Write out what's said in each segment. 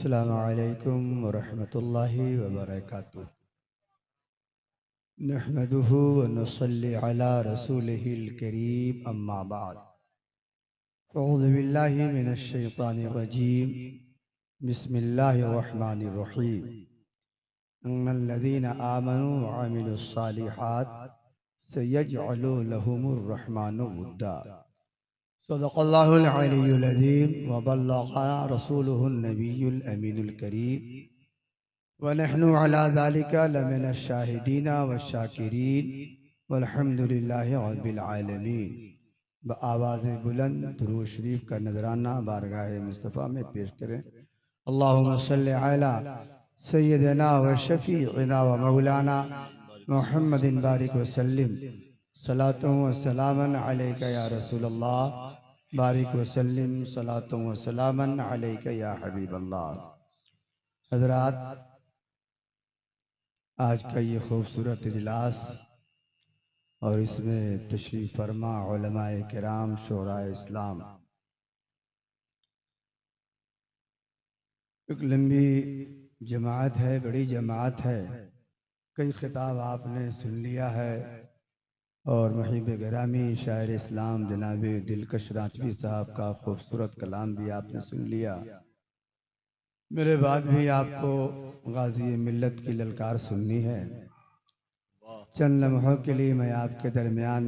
अस्सलामु अलैकुम वरहमतुल्लाहि वबरकातुह। नहमदुहु व नुसल्ली अला रसूलिहिल करीम अम्मा बाद। अऊज़ु बिल्लाहि मिनश शैतानिर रजीम। बिस्मिल्लाहिर रहमानिर रहीम। इन्नल्लज़ीना आमनू व अमिलुस्सालिहात सयजअलु लहुमुर रहमानु वुद्दा। सदक़ल्लाहुल अलियुल अज़ीम व बल्लग़ा रसूलुहुन नबियुल अमीनुल करीम व नहनु अला ज़ालिका लमिनश शाहिदीना व शाकिरीन वल्हम्दुलिल्लाहि रब्बिल आलमीन। बआवाज़ बुलंद दुरूद शरीफ का नजराना बारगाह मुस्तफ़ा में पेश करें। अल्लाहुम्मा सल्लि अला सय्यिदना व शफ़ीइना व मौलाना मुहम्मदिन बारिक व सल्लिम सलातुन व सलामन अलैका या रसूलल्लाह बारिक व सल्लिम सलातुन व सलामन अलैका या हबीबल्लाह। हज़रात, आज का ये खूबसूरत इजलास और इसमें तशरीफ़ फरमा उलमाए किराम शोराए इस्लाम, एक लंबी जमात है, बड़ी जमात है। कई खिताब आपने सुन लिया है और मुहिब गिरामी शायर इस्लाम जनाब दिलकश रांचवी साहब का खूबसूरत कलाम भी आपने सुन लिया। मेरे बाद भी आपको गाजी मिल्लत की ललकार सुननी है। चंद लम्हों के लिए मैं आपके दरमियान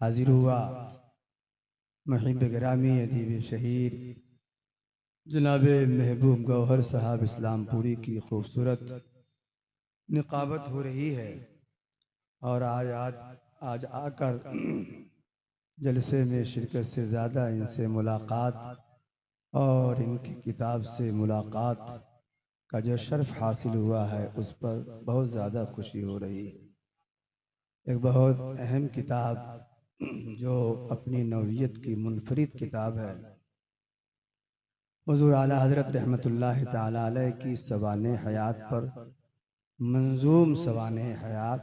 हाजिर हुआ। मुहिब गिरामी अदीब शहीर जनाब महबूब गौहर साहब इस्लामपुरी की खूबसूरत निकाबत हो रही है और आज आकर जलसे में शिरकत से ज़्यादा इनसे मुलाकात और इनकी किताब से मुलाकात का जो शर्फ हासिल हुआ है उस पर बहुत ज़्यादा खुशी हो रही है। एक बहुत अहम किताब जो अपनी नौइयत की मुनफरिद किताब है, हुज़ूर आला हज़रत रहमतुल्लाहि ताला अलैह की सवाने हयात पर मंजूम सवाने हयात,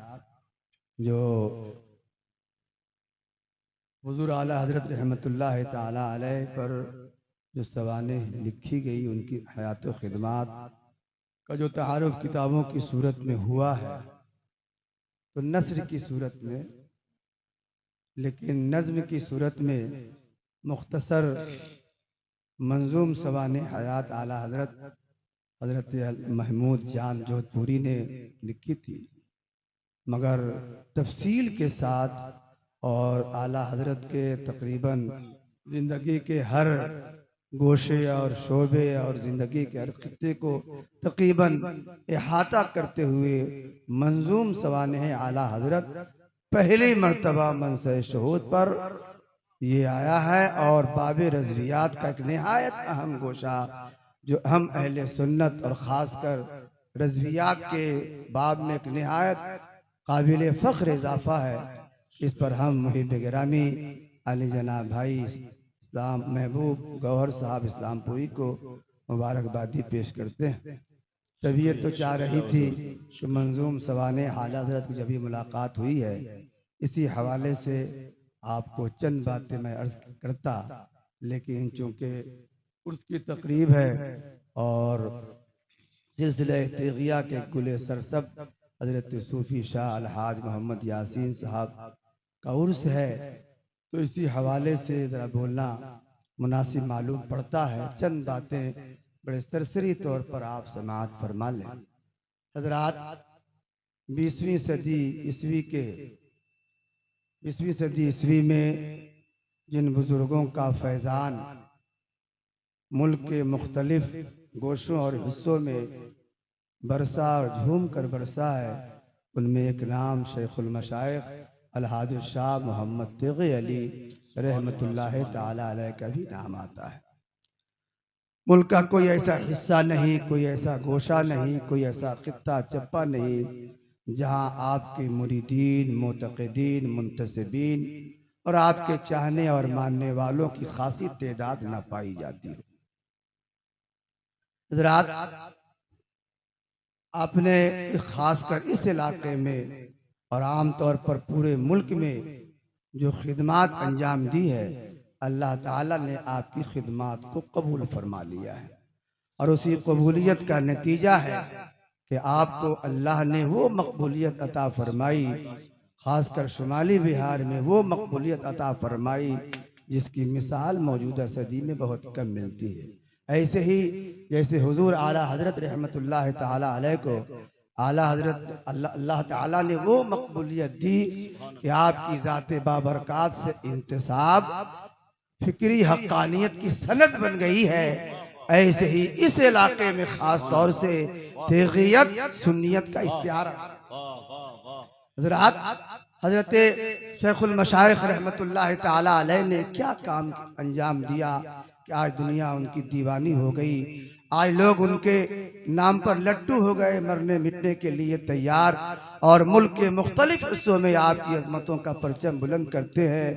जो हुज़ूर आला हज़रत रहमतुल्लाहि ताला अलैह पर जो सवाने लिखी गई, उनकी हयात व खिदमात का जो तारुफ किताबों की सूरत में हुआ है, तो नस्र की सूरत में, लेकिन नज़्म की सूरत में मुख्तसर मंजूम सवाने हयात आला हज़रत महमूद जान जोधपुरी ने लिखी थी, मगर तफसील के साथ और आला हज़रत के तकरीबन ज़िंदगी के हर गोशे और शोबे और ज़िंदगी के हर खित्ते को तकरीबन इहाता करते हुए मंजूम सवाने आला हज़रत पहली मर्तबा मनसे शहूद पर ये आया है। और बाब रज़वियात का एक निहायत अहम गोशा जो हम अहले सुन्नत और ख़ासकर रज़वियात के बाब में एक निहायत काबिल फ़ख्र इजाफ़ा है, इस पर हम मुहिब गिरामी अली जनाब भाई इस्लाम महबूब गौहर साहब इस्लामपुरी को मुबारकबादी पेश करते हैं। तबीयत तो चाह रही थी कि मंजूम सवाने आला हज़रत की जब भी मुलाकात हुई है, इसी हवाले से आपको चंद बातें मैं अर्ज करता, लेकिन चूँकि उसकी तकरीब है और सिलसिले तेगिया के कुल सरसब हज़रत सूफ़ी शाह अलहाज मोहम्मद यासीन साहब का उर्स है, तो इसी हवाले से ज़रा बोलना मुनासिब मालूम पड़ता है। चंद बातें बड़े सरसरी तौर पर आप समाअत फरमा लें। हज़रात, 20वीं सदी ईस्वी में जिन बुज़ुर्गों का फैज़ान मुल्क के मुख्तलिफ गोशों और हिस्सों में बरसा और झूम कर बरसा है, उनमें एक नाम शेखुल मशाइख अलहाज शाह मोहम्मद तक़ी अली रहमतुल्लाहि ताला अलैह का भी नाम आता है। मुल्क का कोई ऐसा हिस्सा नहीं, कोई ऐसा गोशा नहीं, कोई ऐसा खित्ता चप्पा नहीं जहां आपके मुरीदीन, मोतक़ीदीन, मुंतसिबीन और आपके चाहने और मानने वालों की खासी तादाद न पाई जाती हो। हज़रात, आपने खासकर इस इलाके में और आमतौर पर पूरे मुल्क में जो खिदमात अंजाम दी है, अल्लाह ताला ने आपकी खिदमात को कबूल फरमा लिया है। और उसी कबूलियत का नतीजा है कि आपको अल्लाह ने वो मकबूलियत अता फरमाई, खासकर शुमाली बिहार में वो मकबूलियत अता फरमाई जिसकी मिसाल मौजूदा सदी में बहुत कम मिलती है। ऐसे ही जैसे हुजूर आला हजरत रहमतुल्लाह ताला अलैह को आला हजरत अल्लाह ताला ने वो मकबूलियत दी कि आपकी ज़ात बाबरकात से इंतसाब फिक्री हक्कानियत की सनद बन गई है। ऐसे ही इस इलाके में खास तौर से तेगियत सुन्नियत का इश्तिहार हजरत शेखुल मशाइख रहमतुल्लाह ताला अलैह ने क्या काम अंजाम दिया कि आज दुनिया उनकी दीवानी हो गई। आज लोग उनके नाम पर लट्टू हो गए, मरने मिटने के लिए तैयार, और मुल्क के मुख्तलिफ हिस्सों में आपकी अजमतों का परचम बुलंद करते हैं,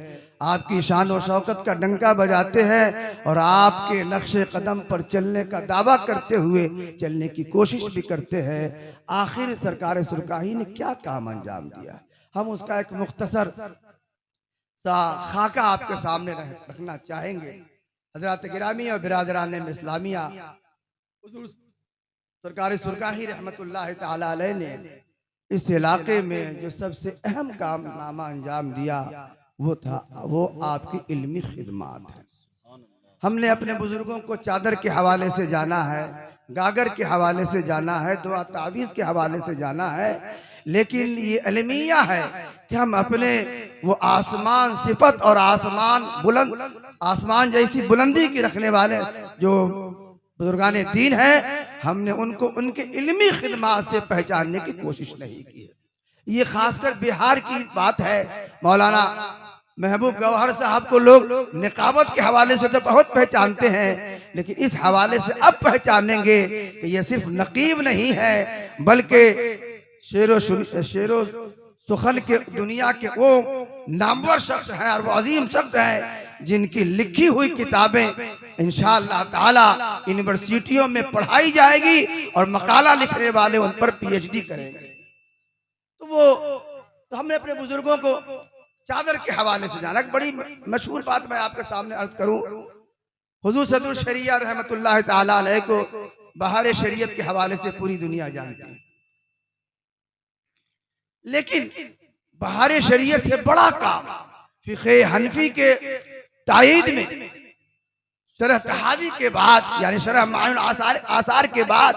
आपकी शान और शौकत का डंका बजाते हैं और आपके नक्शे कदम पर चलने का दावा करते हुए चलने की कोशिश भी करते हैं। आखिर सरकार सुरकाही ने क्या काम अंजाम दिया, हम उसका एक मुख्तसर सा खाका आपके सामने रखना चाहेंगे। हजरत गिरामी और बिरादरान इस्लामिया, सरकार सुरकाही रहमतुल्लाह ताला अलैह ने इस इलाके में जो सबसे अहम काम नामा अंजाम दिया वो आपकी इल्मी खिदमत है। हमने अपने बुजुर्गों को चादर के हवाले से जाना है, गागर के हवाले से जाना है, दुआ तावीज़ के हवाले से जाना है, लेकिन ये अलमिया है कि हम अपने वो आसमान सिफत और आसमान बुलंद, आसमान जैसी बुलंदी की रखने वाले जो बुजुर्गाने दीन है, हमने उनको उनके इल्मी खिदमत से पहचानने की कोशिश नहीं की है। ये खासकर बिहार की बात है। मौलाना महबूब गौहर साहब को लोग निकाबत के हवाले से तो बहुत पहचानते हैं, लेकिन इस हवाले से अब पहचानेंगे कि ये सिर्फ नकीब नहीं है बल्कि शेरो सुखन के दुनिया के वो नामवर शख्स हैं और वो अजीम शख्स हैं जिनकी लिखी हुई किताबें इंशाअल्लाह ताला यूनिवर्सिटियों में पढ़ाई जाएगी और मकाला लिखने वाले उन पर पीएचडी करेंगे। तो हमने अपने बुजुर्गों को चादर के हवाले से जाना। बड़ी मशहूर बात मैं आपके सामने अर्ज करूं, हुजूर सदरुल शरिया रहमतुल्लाह ताला अलैह को बहार शरीयत के हवाले से पूरी दुनिया जानती है, लेकिन बहार शरीयत से बड़ा काम फिक़े हनफी के तायीद में शरह तहावी के बाद यानी शरह मायुन आसार के बाद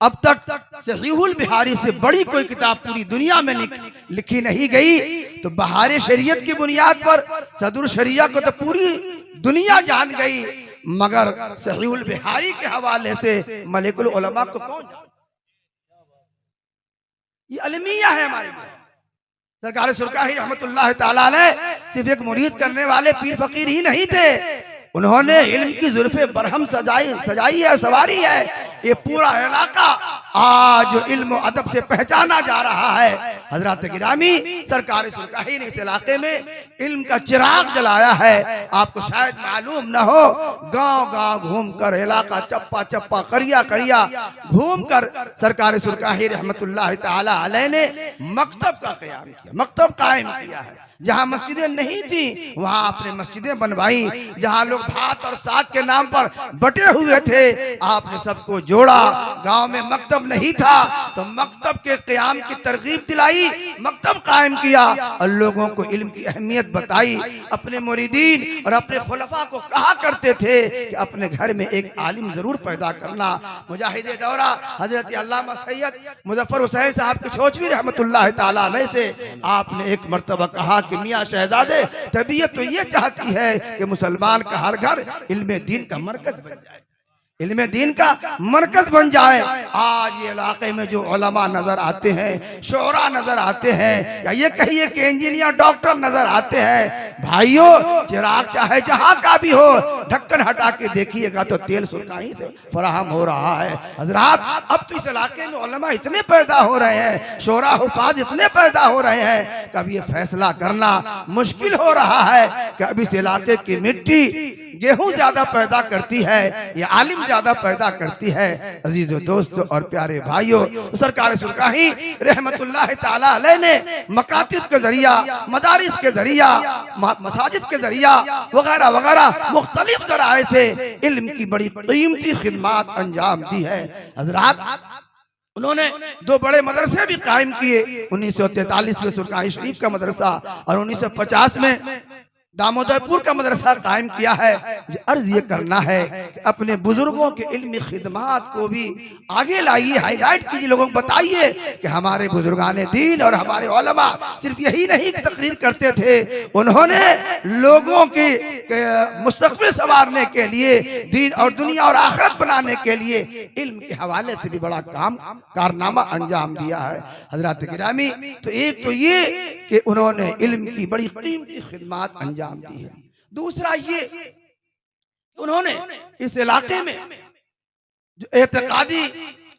अब तक सहीहुल बिहारी से बड़ी कोई किताब पूरी दुनिया में लिखी नहीं गई। तो बहार शरीयत की बुनियाद पर सदरुल शरिया को तो पूरी दुनिया जान गई, मगर सहीहुल बिहारी के हवाले से मलिकुल उलमा को कौन जाने? ये अलमिया है हमारे लिए। सरकार सुरकाही रहमतुल्लाह ताला अलैह सिर्फ एक मुरीद करने वाले पीर फकीर ही नहीं थे, उन्होंने इल्म की जुल्फे बरहम सजाई है, सवारी है। ये पूरा इलाका आज इल्म और अदब से पहचाना जा रहा है। हजरत गिरामी सरकार सुरकाही ने इस इलाके में इल्म का चिराग जलाया है। आपको शायद मालूम न हो, गांव गांव घूमकर, इलाका चप्पा चप्पा, करिया करिया घूमकर सरकार सुरकाही रहमतुल्लाह ताला अलैह ने मकतब का क़याम किया, मकतब कायम किया है। जहाँ मस्जिदें नहीं थी वहाँ आपने मस्जिदें बनवाई, जहाँ लोग भात और साग के नाम पर बटे हुए थे आपने सबको जोड़ा। गांव में मकतब नहीं था तो मकतब के क़याम की तरगीब दिलाई, मकतब कायम किया और लोगों को इल्म की अहमियत बताई। अपने मुरीदीन और अपने खुलफा को कहा करते थे कि अपने घर में एक आलिम जरूर पैदा करना। मुजाहिद दौरा हजरत अल्लामा सैयद मुजफ्फर हुसैन साहब के छोचवी रहमतुल्लाह ताला अलैह से आपने एक मर्तबा कहा कि मियाँ शहजादे, तबीयत तो ये चाहती है कि मुसलमान का हर घर इल्मे दीन का मरकज बन जाए, इल्मे दीन का मरकज बन जाए। आज ये इलाके में जो उलमा नजर आते हैं, शोरा नजर आते हैं, या ये कहिए कि इंजीनियर डॉक्टर नजर आते हैं, भाइयों चिराग चाहे जहां का भी हो ढक्कन हटा के देखिएगा तो तेल सुरकाही से फराहम हो रहा है। हजरात अब तो इस इलाके में उलमा इतने पैदा हो रहे हैं, शोरा हुफाज इतने पैदा हो रहे हैं, कभी ये फैसला करना मुश्किल हो रहा है कि अब इस इलाके की मिट्टी गेहूं ज्यादा पैदा करती है या आलिम ज्यादा पैदा करती है। अजीजों, दोस्तों और प्यारे भाइयों, सरकार सुरकाही रहमतुल्लाह ताला अलैह ने मकातिब के जरिया, मदारिस के जरिया, मसाजिद के जरिया वगैरह वगैरह मुख्तलिफ जराए से इल्म की बड़ी कीमती खिदमत अंजाम दी है। हजरात, उन्होंने 2 बड़े मदरसे भी कायम किए। 1943 में सुरकाही शरीफ का मदरसा और 1950 में दामोदरपुर का मदरसा कायम किया है। अर्ज ये करना है कि अपने बुजुर्गों के इल्मी खिदमात को भी आगे लाइए, हाईलाइट कीजिए, लोगों को बताइए कि हमारे बुजुर्गान दीन और हमारे उलमा सिर्फ यही नहीं तकरीर करते थे, उन्होंने लोगों की मुस्तकबिल संवारने के लिए, दीन और दुनिया और आखिरत बनाने के लिए इल्म के हवाले से भी बड़ा कारनामा अंजाम दिया है। हजरत गिरामी, तो एक तो ये कि उन्होंने इल्म की बड़ी कीमती खिदमत अंजाम दी है। दूसरा ये, उन्होंने इस इलाके में जो एतकादी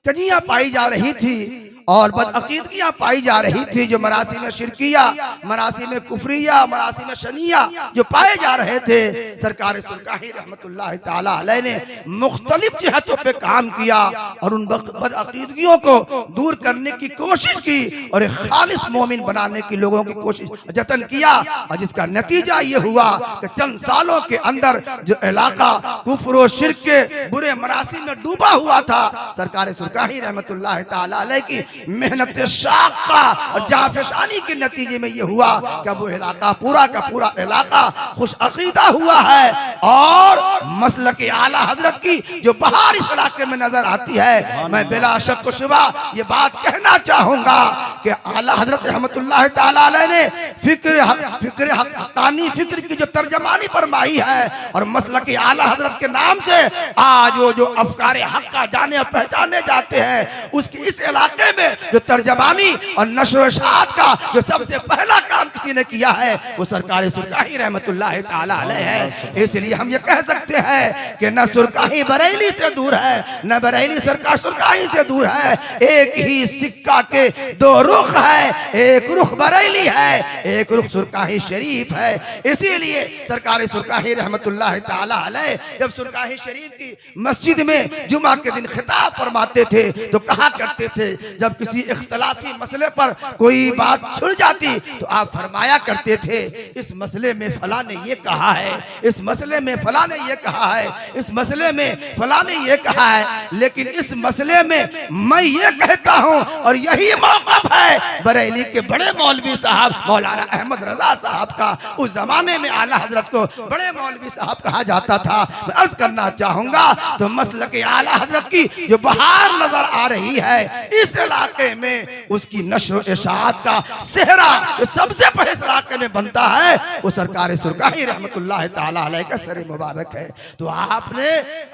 कजियां पाई जा रही थी और बदअकीदगियां पाई जा रही थी, जो मरासी में शिरकिया, मरासी में कुफरिया, मरासी में शनिया जो पाए जा रहे थे, सरकार सुरकाही रहमतुल्लाह ताला अलैह ने मुख्तलिफ जिहतों पे काम किया और उन बदअकीदगियों को दूर करने की कोशिश की और एक खालिस मोमिन बनाने की लोगों की कोशिश जतन किया। और जिसका नतीजा ये हुआ कि चंद सालों के अंदर जो इलाका कुफ्र और शिर्क के बुरे मरासी में डूबा हुआ था, सरकार सुरकाही रहमतुल्लाह ताला अलैह की मेहनत शाक़ा और जाफशानी के नतीजे में यह हुआ कि वो इलाका पूरा का पूरा इलाका खुश अकीदा हुआ है और मसलक आला हजरत की जो बहार इस इलाके में नजर आती है। मैं बिला शक व शुबा ये बात कहना चाहूंगा कि आला हजरत रहमतुल्लाह ताला अलैह ने फिक्र हक़ानी फिक्र की जो तर्जमानी फरमाई है और मसलक आला हजरत के नाम से आज वो जो अफकार हक का जाने और पहचाने जाते हैं, उसकी इस इलाके में जो तर्जमानी और नशर इशाअत का जो सबसे पहला काम किसी ने किया है वो सरकार सुरकाही रहमतुल्लाह ताला अलैह है। इसलिए हम ये कह सकते हैं कि न सुरकाही बरेली से दूर है, न बरेली सरकार सुरकाही से दूर है। एक ही सिक्का के 2 रुख है, एक रुख बरेली है, एक रुख सुरकाही शरीफ है। इसीलिए सरकार सुरकाही रहमतुल्लाह ताला अलैह जब सुरकाही शरीफ की मस्जिद में जुमा के दिन खिताब फरमाते थे तो कहा करते थे, जब किसी इख्तलाफी मसले पर कोई बात छुड़ जाती तो आप फरमाया करते थे, इस मसले में फला ने ये कहा है, इस मसले में फला ने ये कहा है, इस मसले में फला ने ये कहा है, लेकिन इस मसले में मैं ये कहता हूँ और यही मौक़िफ़ है बरेली के बड़े मौलवी साहब मौलाना अहमद रजा साहब का। उस जमाने में आला हजरत को बड़े मौलवी साहब कहा जाता था। मैं अर्ज करना चाहूंगा तो मसलक आला हजरत की जो बहार नजर आ रही है इस इलाके में, उसकी नशर इशाअत का सेहरा जो सबसे पहले इस इलाके में बनता है वो सरकार सुरकाही रहमतुल्लाह ताला अलैह का सर मुबारक है। तो आपने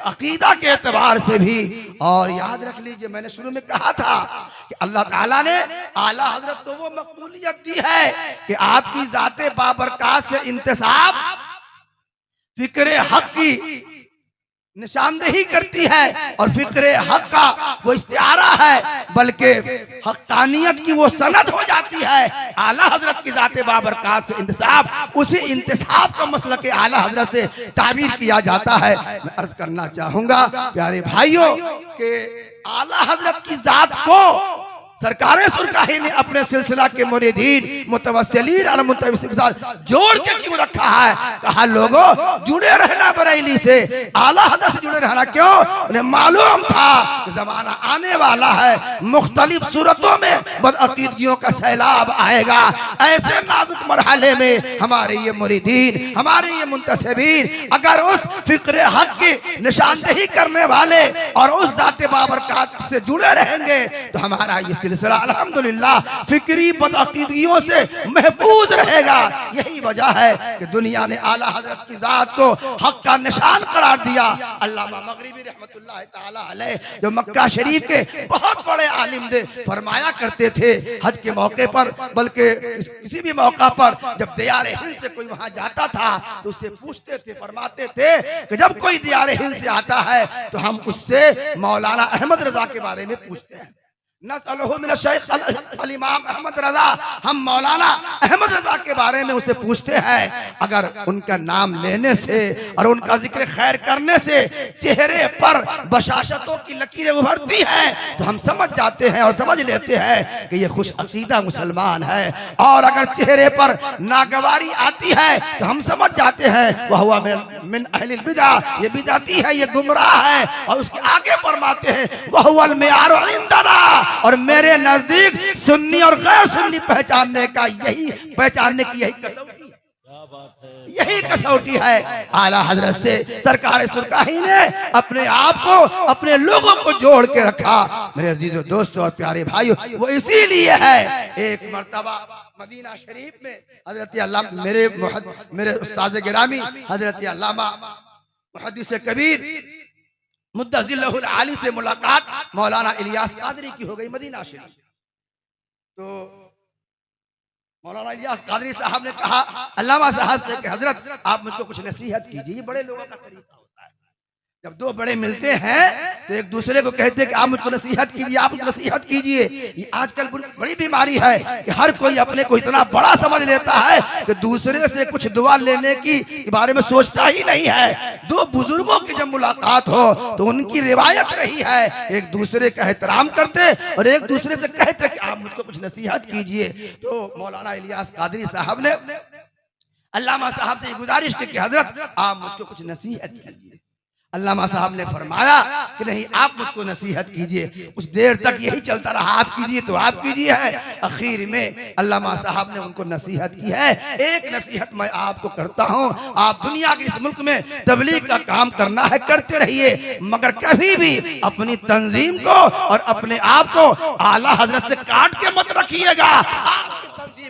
अकीदा के एतबार से भी, और याद रख लीजिए मैंने शुरू में कहा था कि अल्लाह ताला ने आला हजरत को वो मकबूलियत दी है कि आपकी जाते बाबरकात से इंतसाब फिक्र हक की निशानदेही करती है और फिक्र हक का वो इस्तिआरा है, बल्कि हक्कानियत की वो सनद हो जाती है। आला हजरत की जाते बाबरकात से इंतसाब, उसी इंतसाब का मसलक आला हजरत से ताबीर किया जाता है। मैं अर्ज करना चाहूंगा प्यारे भाइयों कि आला हजरत की जात को सरकार सुरकाही ने अपने सिलसिला के मुरीदीन मुतवस्सिलीन और मुतवस्सिल के साथ जोड़ के क्यों रखा है? कहा लोगों जुड़े रहना बरेली से, आला हजरत से जुड़े रहना। क्यों? उन्हें मालूम था कि जमाना आने वाला है, मुख्तलिफ सूरतों में बदअकीदगियों का सैलाब आएगा। ऐसे नाजुक मरहले में हमारे ये मुरीदीन, हमारे ये मुंतसिबीन अगर उस फिक्र हक की निशानदेही करने वाले और उस जाते बाबरकात से जुड़े रहेंगे तो हमारा ये सिलसिला अल्हम्दुलिल्लाह फिक्री बदअकीदगियों से महफूज रहेगा। यही वजह है कि दुनिया ने आला हजरत की जात को हक का निशान करार दिया। अल्लामा मगरिबी रहमतुल्लाह ताला अलैह जो मक्का शरीफ के बहुत बड़े आलिम थे, फरमाया करते थे हज के मौके पर, बल्कि किसी भी मौका पर जब दियार हिंद से कोई वहां जाता था तो उससे पूछते थे, फरमाते थे कि जब कोई दियार हिंद से आता है तो हम उससे मौलाना अहमद रजा के बारे में पूछते हैं। नसअलहु मिन शेख अल इमाम अहमद रजा, हम मौलाना अहमद रजा के बारे में उसे पूछते हैं, अगर उनका नाम लेने से और उनका जिक्र खैर करने से चेहरे पर बशाशतों की लकीरें उभरती हैं तो हम समझ जाते हैं और समझ लेते हैं कि ये खुश अकीदा मुसलमान है, और अगर चेहरे पर नागवारी आती है तो हम समझ जाते हैं वह हुआ मिन अहलिल बिदा, ये बिदाती है, ये गुमराह है। और उसके आगे फरमाते हैं वह हुवा अल मियारु इंदना, और मेरे नजदीक सुन्नी और गैर सुन्नी पहचानने की यही कसौटी है। आला हजरत से सरकार सुरकाही ने अपने आप को, अपने लोगों को जोड़ के रखा। मेरे अजीजों, दोस्तों और प्यारे भाइयों, वो इसीलिए है एक मर्तबा मदीना शरीफ में हजरत अल्लामा मेरे उस्ताद गिरामी हजरत अल्लामा मुहद्दिस कबीर मुद्दज़िल्लहुल आली से मुलाकात मौलाना इलियास कादरी की हो गई मदीना शरीफ। तो मौलाना इलियास कादरी साहब ने कहा अल्लामा साहब से कि हजरत आप मुझको कुछ नसीहत कीजिए। बड़े लोगों का तरीका होता है, जब दो बड़े मिलते हैं तो एक दूसरे को कहते हैं कि आप मुझको नसीहत कीजिए, आप मुझको नसीहत कीजिए। ये आजकल बड़ी बीमारी है कि हर कोई अपने को इतना बड़ा समझ लेता है कि दूसरे से कुछ दुआ लेने की बारे में सोचता ही नहीं है। दो बुजुर्गों की जब मुलाकात हो तो उनकी रिवायत रही है, एक दूसरे का एहतराम करते और एक दूसरे से कहते कि आप मुझको कुछ नसीहत कीजिए। तो मौलाना इलियास कादरी साहब ने अल्लामा साहब से गुजारिश की कि हजरत आप मुझको कुछ नसीहत कीजिए। अल्लामा साहब ने फरमाया कि नहीं, आप मुझको नसीहत कीजिए। कुछ देर तक यही चलता रहा, आप कीजिए तो आप कीजिए है। आखिर में अल्लामा साहब ने उनको नसीहत की है। एक नसीहत मैं आपको करता हूँ, आप दुनिया के इस मुल्क में तबलीग का काम करना है, करते रहिए, मगर कभी भी अपनी तंजीम को और अपने आप को आला हजरत से काट के मत रखिएगा।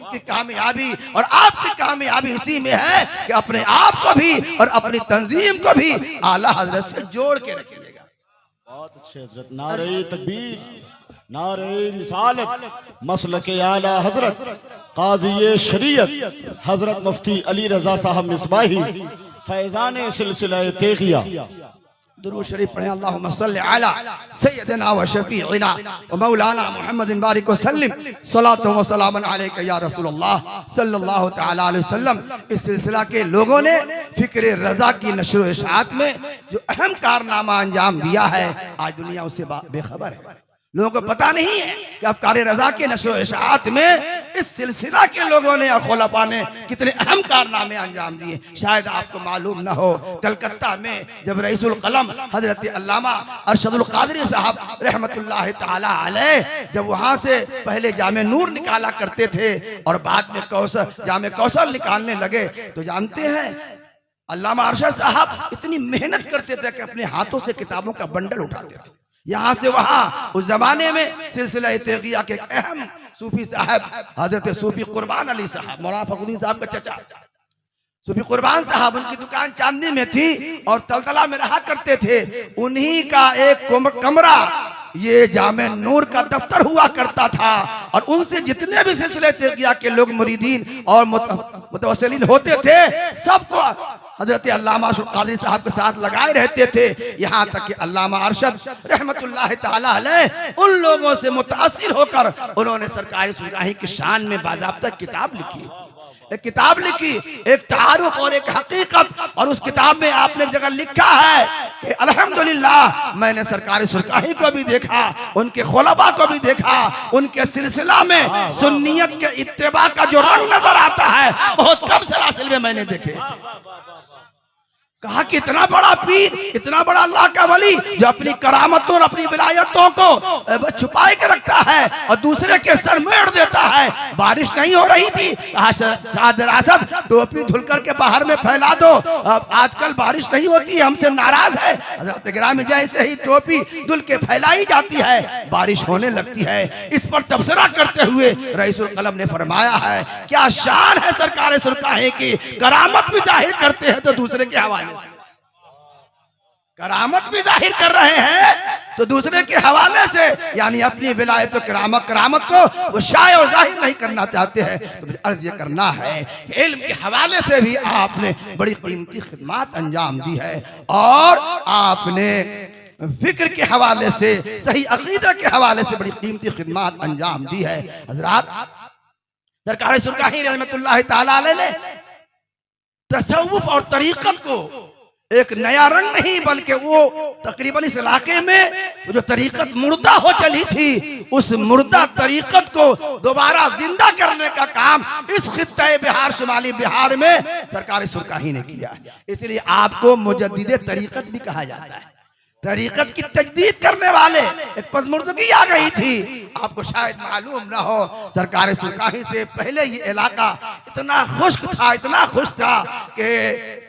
की कामयाबी और आपकी कामयाबी इसी में है कि अपने आप को भी और अपनी तंजीम को भी आला हजरत से जोड़ के रखिएगा। बहुत अच्छे हजरत, नारे तकबीर, नारे रिसालत, मसलके आला हजरत काज़ी शरीयत हजरत मुफ्ती अली रजा साहब मिसबाही फैजान सिलसिला तेगिया। दुरूद शरीफ पढ़ें, अल्लाहुम्मा सल्लि अला सय्यदिना व शफीइना व मौलाना मुहम्मदिन बारिक व सल्लिम सलातो व सलामन अलैका या रसूलल्लाह सल्लल्लाहु तआला अलैहि वसल्लम। इस सिलसिला के लोगों ने फिक्र रजा की नशर व इशाअत में जो अहम कारनामा अंजाम दिया है, आज दुनिया उससे बेखबर है। लोगों को पता नहीं है कि अब कार रजा के नशर व इशाअत में इस सिलसिला के लोगों ने और खुलफा ने कितने अहम कारनामे अंजाम दिए। शायद आपको मालूम न हो, कलकत्ता में जब रईसुल कलम हजरत अल्लामा अरशदुल कादरी साहब रहमतुल्लाह ताला अलैह जब वहाँ से पहले जामे नूर निकाला करते थे और बाद में जामे कौसर निकालने लगे, तो जानते हैं अल्लामा अरशद साहब इतनी मेहनत करते थे कि अपने हाथों से किताबों का बंडल उठाते थे यहाँ से वहाँ। उस जमाने में सिलसिला तेगिया के अहम सूफी साहब हजरत सूफी कुर्बान अली साहब, मौलाना फखरुद्दीन साहब का चचा सूफी कुर्बान साहब, उनकी दुकान चांदनी में थी और तलतला में रहा करते थे। उन्हीं का एक कमरा ये जामे नूर का दफ्तर हुआ करता था और उनसे जितने भी सिलसिले तेगिया के लोग मुरीदीन और मुतवस्सिलीन होते थे सबको हजरत अल्लामा कादरी साहब के साथ लगाए रहते थे। यहाँ तक कि अल्लामा अरशद रहमतुल्लाह ताला अलैह उन लोगों से मुतासिर होकर उन्होंने सरकारी सुरगाही की शान में बाज़ाब्ता किताब लिखी, एक किताब लिखी, एक तारुफ और एक हकीकत। और उस किताब में आपने एक जगह लिखा है कि अल्हम्दुलिल्लाह मैंने सरकारी सुरगाही को भी देखा, उनके खुलफा को भी देखा, उनके सिलसिला में सुन्नियत के इत्तिबा का जो रंग नजर आता है बहुत कम सलासिल में मैंने देखे। कहा कि इतना बड़ा पीर, इतना बड़ा अल्लाह का वली जो अपनी करामतों और अपनी विलायतों को छुपाए के रखता है और दूसरे के सर मेड़ देता है। बारिश नहीं हो रही थी, दरअसल टोपी धुलकर के बाहर में फैला दो, अब आजकल बारिश नहीं होती, हमसे नाराज है। हज़रत गिरामी जैसे ही टोपी धुल के फैलाई जाती है बारिश होने लगती है। इस पर तबसरा करते हुए रईसुल कलम ने फरमाया है, क्या शान है सरकार सुरकाही की, करामत भी जाहिर करते हैं तो दूसरे के हवाले, करामत भी जाहिर कर रहे हैं तो दूसरे के हवाले से, यानी अपनी विलायत तो करामत को वो शाये और जाहिर नहीं करना चाहते हैं। तो मुझे अर्ज ये करना है कि इल्म के हवाले से भी आपने बड़ी कीमती खिदमत अंजाम दी है और आपने फिक्र के हवाले से, सही अकीदा के हवाले से बड़ी कीमती खिदमत अंजाम दी है। हजरात, सरकार सुरकाही रहमतुल्लाह ताला अलैह ने तसव्वुफ और तरीक़त को एक नया रंग नहीं, बल्कि वो तकरीबन इस इलाके में जो तरीक़त मुर्दा हो चली थी, उस मुर्दा तरीक़त को दोबारा जिंदा करने का काम इस खित्ते बिहार, शुमाली बिहार में सरकार सुरकाही ने किया। इसलिए आपको मुजद्दिदे तरीक़त भी कहा जाता है। तरीक़त की तजदीद करने वाले एक पज़मुर्दगी आ गई थी। आपको शायद मालूम ना हो, सरकार सुरकाही से पहले ये इलाका इतना खुश्क था, इतना खुश था कि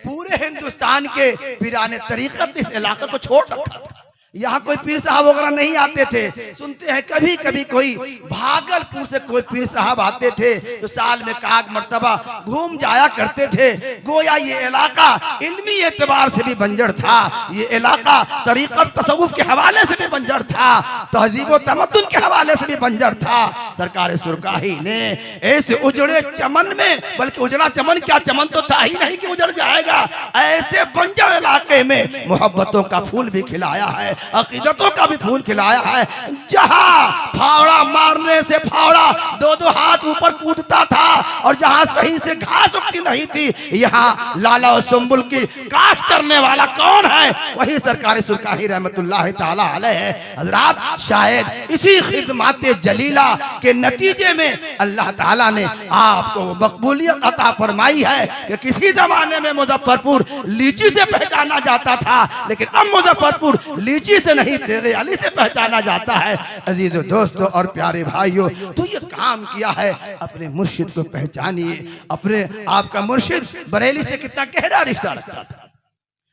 पूरे हिंदुस्तान के पीराने तरीक़त इस इलाके को छोड़ रखा था। यहाँ कोई पीर साहब वगैरह नहीं आते थे। सुनते हैं कभी कभी कोई भागलपुर से कोई पीर साहब आते थे जो साल में एक मर्तबा घूम जाया करते थे। गोया ये इलाका इल्मी एतबार से भी बंजर था, ये इलाका तरीक़त तसव्वुफ के हवाले से भी बंजर था, तहजीब व तमद्दुन के हवाले से भी बंजर था। सरकार सुरकाही ने ऐसे उजड़े चमन में, बल्कि उजड़ा चमन क्या, चमन तो था ही नहीं कि उजड़ जाएगा, ऐसे बंजर इलाके में मोहब्बतों का फूल भी खिलाया है, अकीदतों का भी फूल खिलाया है। जहां फावड़ा मारने से फावड़ा दो दो हाथ ऊपर कूदता था और जहां सही से घास उगती नहीं थी, यहाँ लाला और सुंबुल की काश्त करने वाला कौन है? वही सरकार सुरकाही रहमतुल्लाह ताला अलैह है। हजरात, शायद इसी खिदमत जलीला के नतीजे में अल्लाह ताला ने आपको मकबूलियत अता फरमाई है कि किसी जमाने में मुजफ्फरपुर लीची से पहचाना जाता था, लेकिन अब मुजफ्फरपुर लीची से नहीं, तेरे अली से पहचाना जाता है। अजीजों, दोस्तों और प्यारे भाइयों, तो ये काम किया है। अपने मुर्शिद को पहचानिए। अपने आपका मुर्शिद बरेली से कितना गहरा रिश्ता रखता था।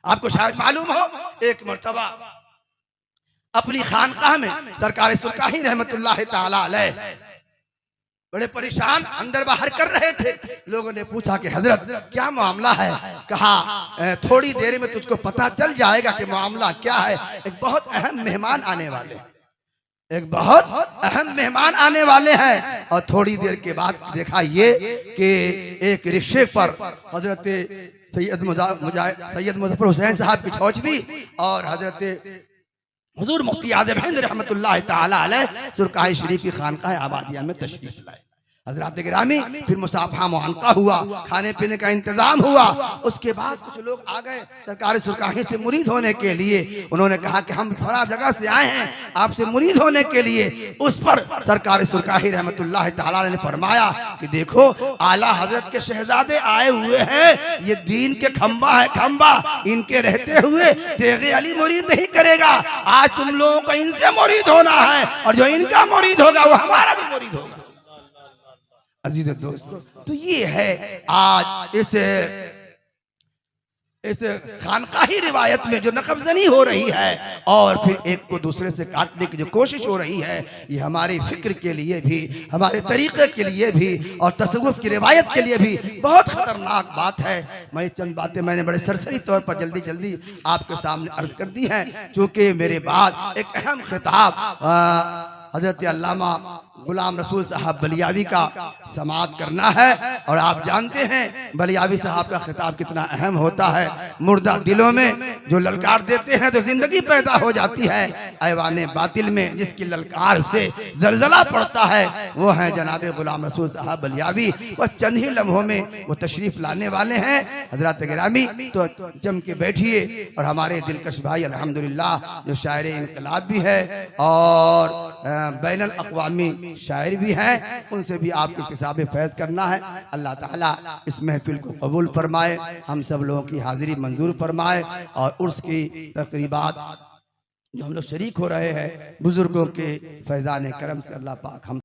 आपको शायद मालूम हो, एक मर्तबा अपनी खानकाह में सरकार सुरकाही रहमतुल्लाह ताला अलैह बड़े परेशान अंदर बाहर कर रहे थे। लोगों ने पूछा कि हजरत क्या मामला है? कहा थोड़ी देर में तुझको पता चल जाएगा कि मामला क्या है। एक बहुत अहम मेहमान आने वाले, एक बहुत अहम मेहमान आने वाले हैं। और थोड़ी देर के बाद देखा ये कि एक रिक्शे पर हजरत सैयद मुजफ्फर हुसैन साहब की छौचवी और हजरत हुजूर मुफ्ती आज़म हिंद रहमतुल्लाह ताला अलैह सुरकाही शरीफ की खानकाह आबादिया में तशरीफ लाए। हजरात गिरामी, फिर मुसाफा मुआनका हुआ, खाने पीने का इंतजाम हुआ। उसके बाद कुछ लोग आ गए सरकार सुरकाही से मुरीद होने के लिए। उन्होंने कहा कि हम फला जगह से आए हैं आपसे मुरीद होने के लिए। उस पर सरकार सुरकाही रहमतुल्लाह ताला ने फरमाया कि देखो, आला हजरत के शहजादे आए हुए हैं, ये दीन के खंबा है, खंबा। इनके रहते हुए तेगे अली मुरीद नहीं करेगा। आज तुम लोगों को इनसे मुरीद होना है और जो इनका मुरीद होगा वो हमारा भी मुरीद होगा। अजीज दोस्तों, तो ये है आज इस खानकाही रिवायत में जो नकबजनी हो रही है और फिर एक को दूसरे से काटने की जो कोशिश हो रही है, ये हमारी फिक्र के लिए भी, हमारे तरीक़े के लिए भी और तसव्वुफ की रिवायत के लिए भी बहुत ख़तरनाक बात है। मैं चंद बातें मैंने बड़े सरसरी तौर पर जल्दी जल्दी आपके सामने अर्ज कर दी हैं, चूँकि मेरे बाद एक अहम खिताब हजरत अल्लामा गुलाम रसूल साहब बलियावी का समाअत करना है। और आप जानते हैं बलियावी साहब का खिताब कितना अहम होता है। मुर्दा दिलों में जो ललकार देते हैं तो जिंदगी पैदा हो जाती है। ऐवाने बातिल में जिसकी ललकार से जलजला पड़ता है वो है जनाब गुलाम रसूल साहब बलियावी। वह चंद ही लम्हों में वो तशरीफ लाने वाले हैं। हजरत गिरामी, तो जम के बैठिए। और हमारे दिलकश भाई अल्हम्दुलिल्लाह जो शायर इनकलाब भी है और बैनुल अक़वामी शायर भी हैं, उनसे भी आपकी किताबें फैज़ करना है। अल्लाह ताला इस महफिल को कबूल फरमाए, हम सब लोगों की हाजिरी मंजूर फरमाए और उर्स की तकरीबात जो हम लोग शरीक हो रहे हैं बुजुर्गों के फैज़ान करम से अल्लाह पाक हम